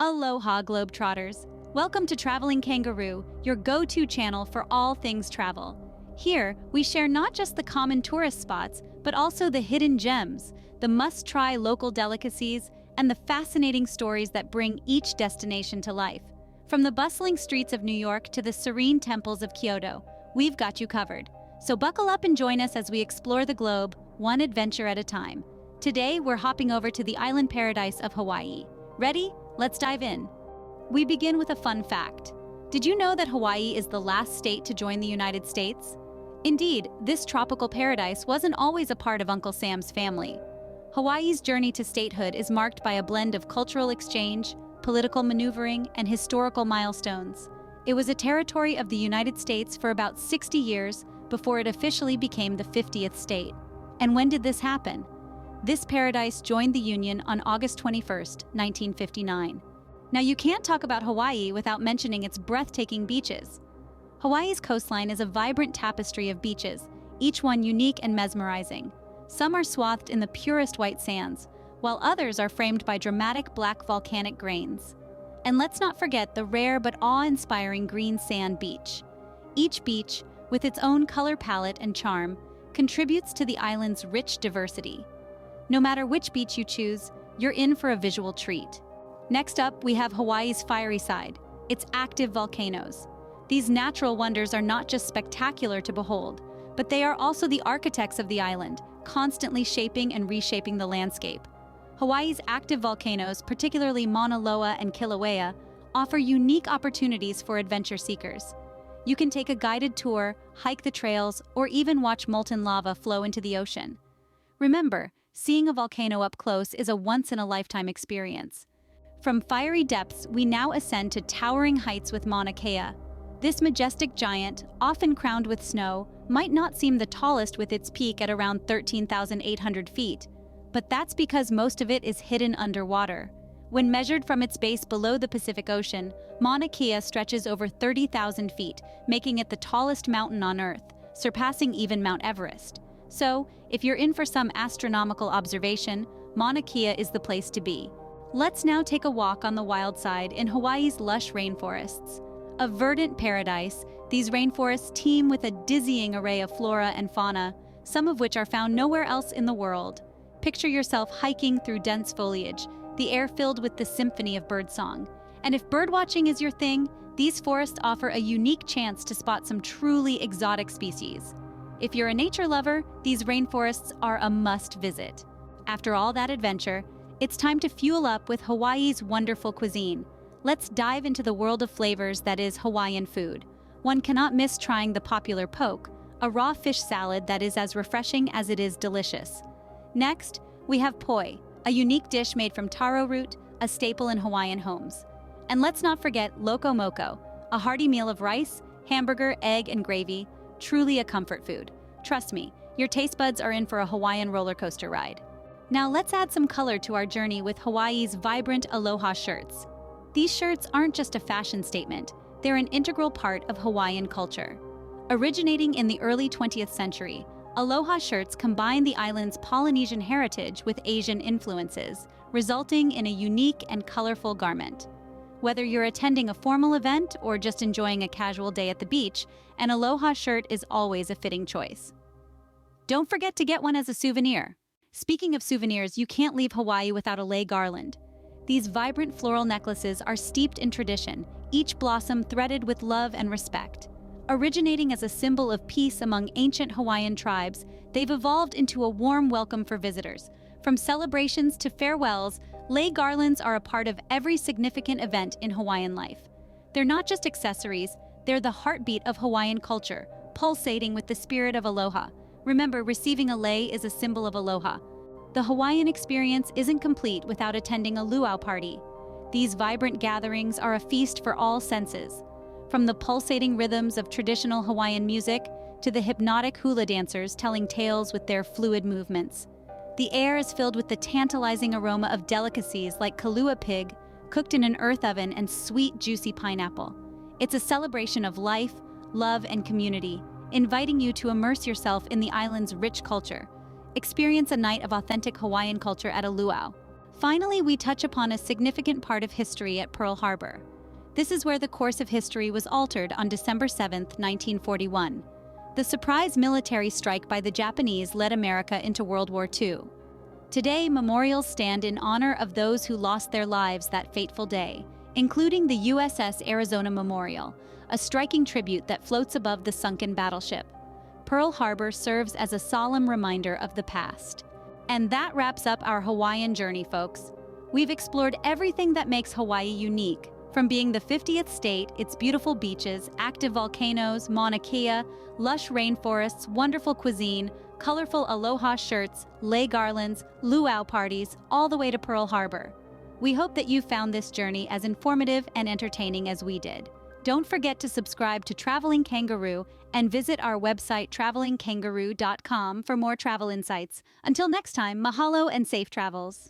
Aloha, Globetrotters! Welcome to Traveling Kangaroo, your go-to channel for all things travel. Here, we share not just the common tourist spots, but also the hidden gems, the must-try local delicacies, and the fascinating stories that bring each destination to life. From the bustling streets of New York to the serene temples of Kyoto, we've got you covered. So buckle up and join us as we explore the globe, one adventure at a time. Today, we're hopping over to the island paradise of Hawaii. Ready? Let's dive in. We begin with a fun fact. Did you know that Hawaii is the last state to join the United States? Indeed, this tropical paradise wasn't always a part of Uncle Sam's family. Hawaii's journey to statehood is marked by a blend of cultural exchange, political maneuvering, and historical milestones. It was a territory of the United States for about 60 years before it officially became the 50th state. And when did this happen? This paradise joined the Union on August 21, 1959. Now, you can't talk about Hawaii without mentioning its breathtaking beaches. Hawaii's coastline is a vibrant tapestry of beaches, each one unique and mesmerizing. Some are swathed in the purest white sands, while others are framed by dramatic black volcanic grains. And let's not forget the rare but awe-inspiring green sand beach. Each beach, with its own color palette and charm, contributes to the island's rich diversity. No matter which beach you choose, you're in for a visual treat. Next up, we have Hawaii's fiery side, its active volcanoes. These natural wonders are not just spectacular to behold, but they are also the architects of the island, constantly shaping and reshaping the landscape. Hawaii's active volcanoes, particularly Mauna Loa and Kilauea, offer unique opportunities for adventure seekers. You can take a guided tour, hike the trails, or even watch molten lava flow into the ocean. Remember, seeing a volcano up close is a once-in-a-lifetime experience. From fiery depths, we now ascend to towering heights with Mauna Kea. This majestic giant, often crowned with snow, might not seem the tallest with its peak at around 13,800 feet, but that's because most of it is hidden underwater. When measured from its base below the Pacific Ocean, Mauna Kea stretches over 30,000 feet, making it the tallest mountain on Earth, surpassing even Mount Everest. So, if you're in for some astronomical observation, Mauna Kea is the place to be. Let's now take a walk on the wild side in Hawaii's lush rainforests. A verdant paradise, these rainforests teem with a dizzying array of flora and fauna, some of which are found nowhere else in the world. Picture yourself hiking through dense foliage, the air filled with the symphony of birdsong. And if birdwatching is your thing, these forests offer a unique chance to spot some truly exotic species. If you're a nature lover, these rainforests are a must visit. After all that adventure, it's time to fuel up with Hawaii's wonderful cuisine. Let's dive into the world of flavors that is Hawaiian food. One cannot miss trying the popular poke, a raw fish salad that is as refreshing as it is delicious. Next, we have poi, a unique dish made from taro root, a staple in Hawaiian homes. And let's not forget loco moco, a hearty meal of rice, hamburger, egg, and gravy, truly a comfort food. Trust me, your taste buds are in for a Hawaiian roller coaster ride. Now let's add some color to our journey with Hawaii's vibrant Aloha shirts. These shirts aren't just a fashion statement, they're an integral part of Hawaiian culture. Originating in the early 20th century, Aloha shirts combine the island's Polynesian heritage with Asian influences, resulting in a unique and colorful garment. Whether you're attending a formal event or just enjoying a casual day at the beach, an Aloha shirt is always a fitting choice. Don't forget to get one as a souvenir. Speaking of souvenirs, you can't leave Hawaii without a Lei Garland. These vibrant floral necklaces are steeped in tradition, each blossom threaded with love and respect. Originating as a symbol of peace among ancient Hawaiian tribes, they've evolved into a warm welcome for visitors. From celebrations to farewells, Lei Garlands are a part of every significant event in Hawaiian life. They're not just accessories, they're the heartbeat of Hawaiian culture, pulsating with the spirit of aloha. Remember, receiving a lei is a symbol of aloha. The Hawaiian experience isn't complete without attending a luau party. These vibrant gatherings are a feast for all senses. From the pulsating rhythms of traditional Hawaiian music to the hypnotic hula dancers telling tales with their fluid movements. The air is filled with the tantalizing aroma of delicacies like kalua pig, cooked in an earth oven, and sweet, juicy pineapple. It's a celebration of life, love, and community, inviting you to immerse yourself in the island's rich culture. Experience a night of authentic Hawaiian culture at a luau. Finally, we touch upon a significant part of history at Pearl Harbor. This is where the course of history was altered on December 7, 1941. The surprise military strike by the Japanese led America into World War II. Today, memorials stand in honor of those who lost their lives that fateful day, including the USS Arizona Memorial, a striking tribute that floats above the sunken battleship. Pearl Harbor serves as a solemn reminder of the past. And that wraps up our Hawaiian journey, folks. We've explored everything that makes Hawaii unique, from being the 50th state, its beautiful beaches, active volcanoes, Mauna Kea, lush rainforests, wonderful cuisine, colorful Aloha shirts, Lei Garlands, Luau Parties, all the way to Pearl Harbor. We hope that you found this journey as informative and entertaining as we did. Don't forget to subscribe to Traveling Kangaroo and visit our website travelingkangaroo.com for more travel insights. Until next time, mahalo and safe travels.